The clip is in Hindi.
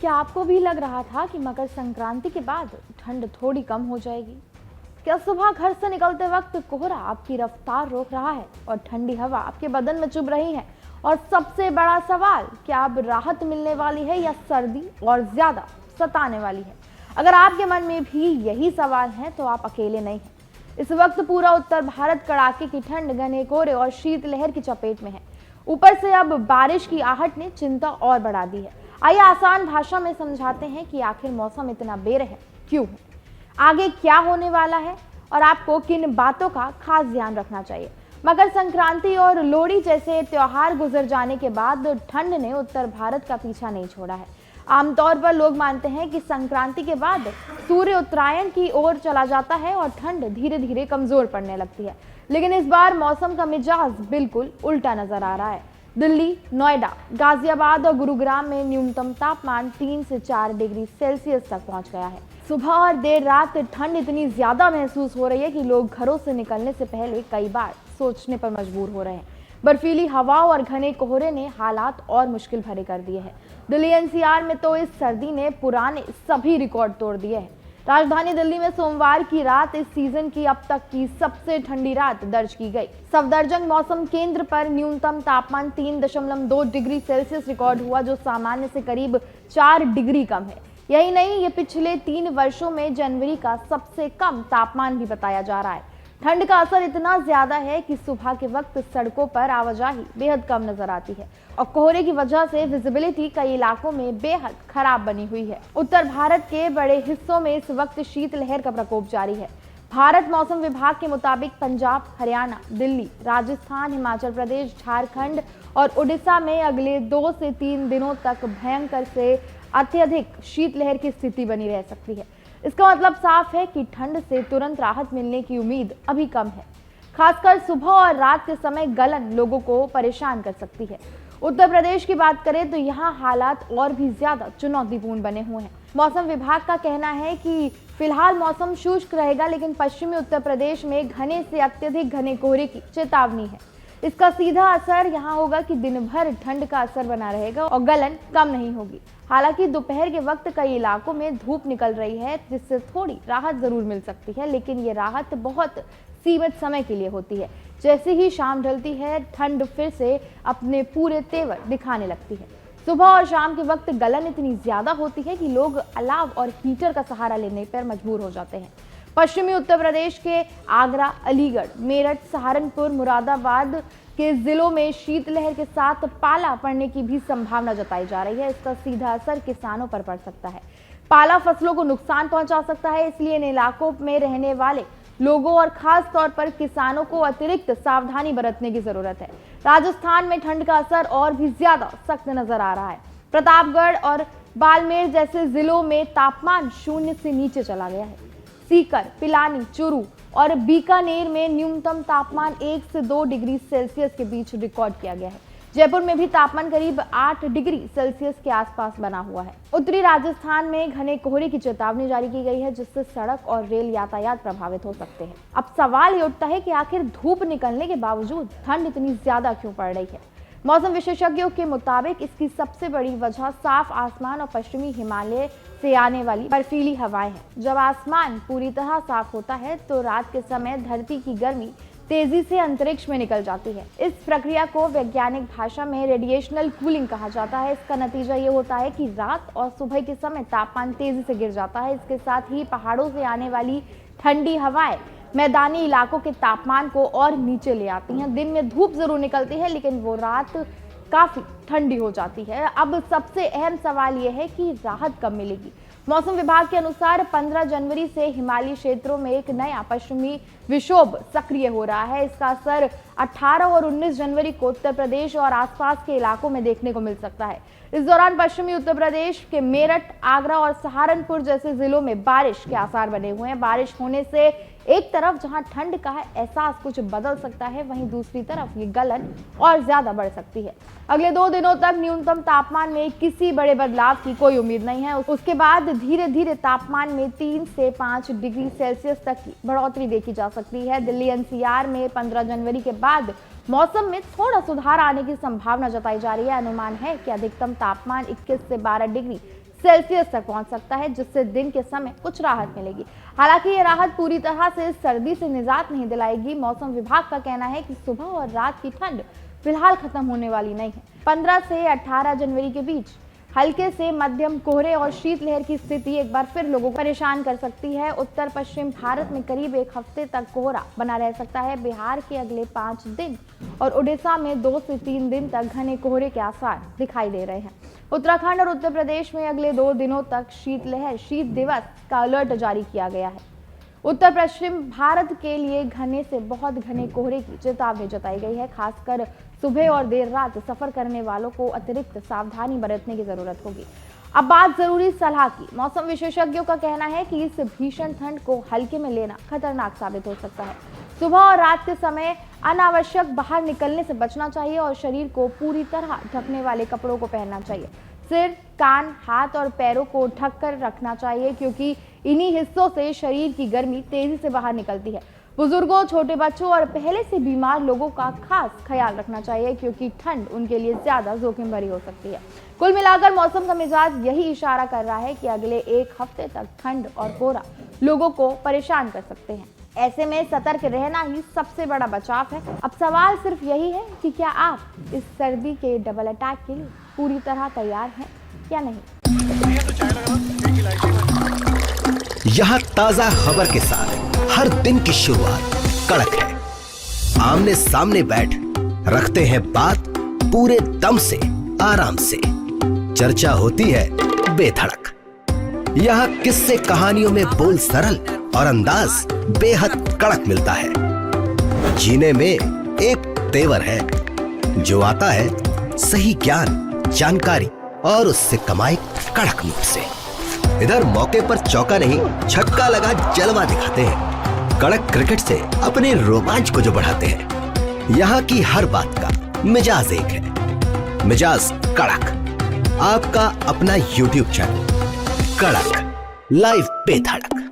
क्या आपको भी लग रहा था कि मकर संक्रांति के बाद ठंड थोड़ी कम हो जाएगी? क्या सुबह घर से निकलते वक्त कोहरा आपकी रफ्तार रोक रहा है और ठंडी हवा आपके बदन में चुभ रही है? और सबसे बड़ा सवाल, क्या अब राहत मिलने वाली है या सर्दी और ज्यादा सताने वाली है? अगर आपके मन में भी यही सवाल है तो आप अकेले नहीं हैं। इस वक्त पूरा उत्तर भारत कड़ाके की ठंड, घने कोहरे और शीतलहर की चपेट में है। ऊपर से अब बारिश की आहट ने चिंता और बढ़ा दी है। आइए आसान भाषा में समझाते हैं कि आखिर मौसम इतना बेरहम क्यों है, आगे क्या होने वाला है और आपको किन बातों का खास ध्यान रखना चाहिए। मकर संक्रांति और लोहड़ी जैसे त्योहार गुजर जाने के बाद ठंड ने उत्तर भारत का पीछा नहीं छोड़ा है। आमतौर पर लोग मानते हैं कि संक्रांति के बाद सूर्य उत्तरायण की ओर चला जाता है और ठंड धीरे धीरे कमजोर पड़ने लगती है, लेकिन इस बार मौसम का मिजाज बिल्कुल उल्टा नजर आ रहा है। दिल्ली, नोएडा, गाजियाबाद और गुरुग्राम में न्यूनतम तापमान 3 से 4 डिग्री सेल्सियस तक पहुंच गया है। सुबह और देर रात ठंड इतनी ज्यादा महसूस हो रही है कि लोग घरों से निकलने से पहले कई बार सोचने पर मजबूर हो रहे हैं। बर्फीली हवाओं और घने कोहरे ने हालात और मुश्किल भरे कर दिए हैं। दिल्ली एनसीआर में तो इस सर्दी ने पुराने सभी रिकॉर्ड तोड़ दिए हैं। राजधानी दिल्ली में सोमवार की रात इस सीजन की अब तक की सबसे ठंडी रात दर्ज की गई। सफदरजंग मौसम केंद्र पर न्यूनतम तापमान 3.2 डिग्री सेल्सियस रिकॉर्ड हुआ, जो सामान्य से करीब 4 डिग्री कम है। यही नहीं, ये पिछले 3 वर्षों में जनवरी का सबसे कम तापमान भी बताया जा रहा है। ठंड का असर इतना ज्यादा है कि सुबह के वक्त सड़कों पर आवाजाही बेहद कम नजर आती है और कोहरे की वजह से विजिबिलिटी कई इलाकों में बेहद खराब बनी हुई है। उत्तर भारत के बड़े हिस्सों में इस वक्त शीतलहर का प्रकोप जारी है। भारत मौसम विभाग के मुताबिक पंजाब, हरियाणा, दिल्ली, राजस्थान, हिमाचल प्रदेश, झारखंड और उड़ीसा में अगले 2 से 3 दिनों तक भयंकर से अत्यधिक शीतलहर की स्थिति बनी रह सकती है। इसका मतलब साफ है कि ठंड से तुरंत राहत मिलने की उम्मीद अभी कम है। खासकर सुबह और रात के समय गलन लोगों को परेशान कर सकती है। उत्तर प्रदेश की बात करें तो यहाँ हालात और भी ज्यादा चुनौतीपूर्ण बने हुए हैं। मौसम विभाग का कहना है कि फिलहाल मौसम शुष्क रहेगा, लेकिन पश्चिमी उत्तर प्रदेश में घने से अत्यधिक घने कोहरे की चेतावनी है। इसका सीधा असर यहाँ होगा कि दिन भर ठंड का असर बना रहेगा और गलन कम नहीं होगी। हालांकि दोपहर के वक्त कई इलाकों में धूप निकल रही है, जिससे थोड़ी राहत जरूर मिल सकती है, लेकिन ये राहत बहुत सीमित समय के लिए होती है। जैसे ही शाम ढलती है, ठंड फिर से अपने पूरे तेवर दिखाने लगती है। सुबह और शाम के वक्त गलन इतनी ज्यादा होती है कि लोग अलाव और हीटर का सहारा लेने पर मजबूर हो जाते हैं। पश्चिमी उत्तर प्रदेश के आगरा, अलीगढ़, मेरठ, सहारनपुर, मुरादाबाद के जिलों में शीतलहर के साथ पाला पड़ने की भी संभावना जताई जा रही है। इसका सीधा असर किसानों पर पड़ सकता है। पाला फसलों को नुकसान पहुंचा सकता है, इसलिए इन इलाकों में रहने वाले लोगों और खास तौर पर किसानों को अतिरिक्त सावधानी बरतने की जरूरत है। राजस्थान में ठंड का असर और भी ज्यादा सख्त नजर आ रहा है। प्रतापगढ़ और बाड़मेर जैसे जिलों में तापमान 0 से नीचे चला गया है। सीकर, पिलानी, चूरू और बीकानेर में न्यूनतम तापमान 1 से 2 डिग्री सेल्सियस के बीच रिकॉर्ड किया गया है। जयपुर में भी तापमान करीब 8 डिग्री सेल्सियस के आसपास बना हुआ है। उत्तरी राजस्थान में घने कोहरे की चेतावनी जारी की गई है, जिससे सड़क और रेल यातायात प्रभावित हो सकते हैं। अब सवाल ये उठता है कि आखिर धूप निकलने के बावजूद ठंड इतनी ज्यादा क्यों पड़ रही है। मौसम विशेषज्ञों के मुताबिक इसकी सबसे बड़ी वजह साफ आसमान और पश्चिमी हिमालय से आने वाली बर्फीली हवाएं हैं। जब आसमान पूरी तरह साफ होता है तो रात के समय धरती की गर्मी तेजी से अंतरिक्ष में निकल जाती है। इस प्रक्रिया को वैज्ञानिक भाषा में रेडिएशनल कूलिंग कहा जाता है। इसका नतीजा ये होता है कि रात और सुबह के समय तापमान तेजी से गिर जाता है। इसके साथ ही पहाड़ों से आने वाली ठंडी हवाएं मैदानी इलाकों के तापमान को और नीचे ले आती हैं। दिन में धूप जरूर निकलती है, लेकिन वो रात काफी ठंडी हो जाती है। अब सबसे अहम सवाल यह है कि राहत कब मिलेगी। मौसम विभाग के अनुसार 15 जनवरी से हिमालयी क्षेत्रों में एक नया पश्चिमी विक्षोभ सक्रिय हो रहा है। इसका असर 18 और 19 जनवरी को उत्तर प्रदेश और आसपास के इलाकों में देखने को मिल सकता है। इस दौरान पश्चिमी उत्तर प्रदेश के मेरठ, आगरा और सहारनपुर जैसे जिलों में बारिश के आसार बने हुए हैं। बारिश होने से एक तरफ जहां ठंड का एहसास कुछ बदल सकता है, वहीं दूसरी तरफ ये गलन और ज्यादा बढ़ सकती है। अगले 2 दिनों तक न्यूनतम तापमान में किसी बड़े बदलाव की कोई उम्मीद नहीं है। उसके बाद धीरे धीरे तापमान में 3 से 5 डिग्री सेल्सियस तक की बढ़ोतरी देखी जा सकती है। दिल्ली एनसीआर में 15 जनवरी के बाद मौसम में थोड़ा सुधार आने की संभावना जताई जा रही है। अनुमान है कि अधिकतम तापमान 21 से 12 डिग्री सेल्सियस तक पहुंच सकता है, जिससे दिन के समय कुछ राहत मिलेगी। हालांकि ये राहत पूरी तरह से सर्दी से निजात नहीं दिलाएगी। मौसम विभाग का कहना है कि सुबह और रात की ठंड फिलहाल खत्म होने वाली नहीं है। 15 से 18 जनवरी के बीच हल्के से मध्यम कोहरे और शीतलहर की स्थिति एक बार फिर लोगों को परेशान कर सकती है। उत्तर पश्चिम भारत में करीब एक हफ्ते तक कोहरा बना रह सकता है। बिहार के अगले 5 दिन और उड़ीसा में 2 से 3 दिन तक घने कोहरे के आसार दिखाई दे रहे हैं। उत्तराखंड और उत्तर प्रदेश में अगले 2 दिनों तक शीतलहर शीत दिवस का अलर्ट जारी किया गया है। उत्तर पश्चिम भारत के लिए घने से बहुत घने कोहरे की चेतावनी जताई गई है। खासकर सुबह और देर रात सफर करने वालों को अतिरिक्त सावधानी बरतने की जरूरत होगी। अब बात जरूरी सलाह की। मौसम विशेषज्ञों का कहना है कि इस भीषण ठंड को हल्के में लेना खतरनाक साबित हो सकता है। सुबह और रात के समय अनावश्यक बाहर निकलने से बचना चाहिए और शरीर को पूरी तरह ढकने वाले कपड़ों को पहनना चाहिए। सिर, कान, हाथ और पैरों को ढक कर रखना चाहिए, क्योंकि इन्हीं हिस्सों से शरीर की गर्मी तेजी से बाहर निकलती है। बुजुर्गों, छोटे बच्चों और पहले से बीमार लोगों का खास ख्याल रखना चाहिए, क्योंकि ठंड उनके लिए ज्यादा जोखिम भरी हो सकती है। कुल मिलाकर मौसम का मिजाज यही इशारा कर रहा है कि अगले 1 हफ्ते तक ठंड और कोहरा लोगों को परेशान कर सकते हैं। ऐसे में सतर्क रहना ही सबसे बड़ा बचाव है। अब सवाल सिर्फ यही है कि क्या आप इस सर्दी के डबल अटैक के लिए पूरी तरह तैयार हैं या नहीं। यहाँ ताजा खबर के साथ हर दिन की शुरुआत कड़क है। आमने सामने बैठ रखते हैं बात पूरे दम से, आराम से। चर्चा होती है बेधड़क। यहाँ किस्से कहानियों में बोल सरल और अंदाज बेहद कड़क मिलता है। जीने में एक तेवर है जो आता है सही ज्ञान, जानकारी और उससे कमाई कड़क नोट से। इधर मौके पर चौका नहीं, छक्का लगा जलवा दिखाते हैं। कड़क क्रिकेट से अपने रोमांच को जो बढ़ाते हैं। यहाँ की हर बात का मिजाज एक है, मिजाज कड़क। आपका अपना YouTube चैनल कड़क लाइव बेधड़क।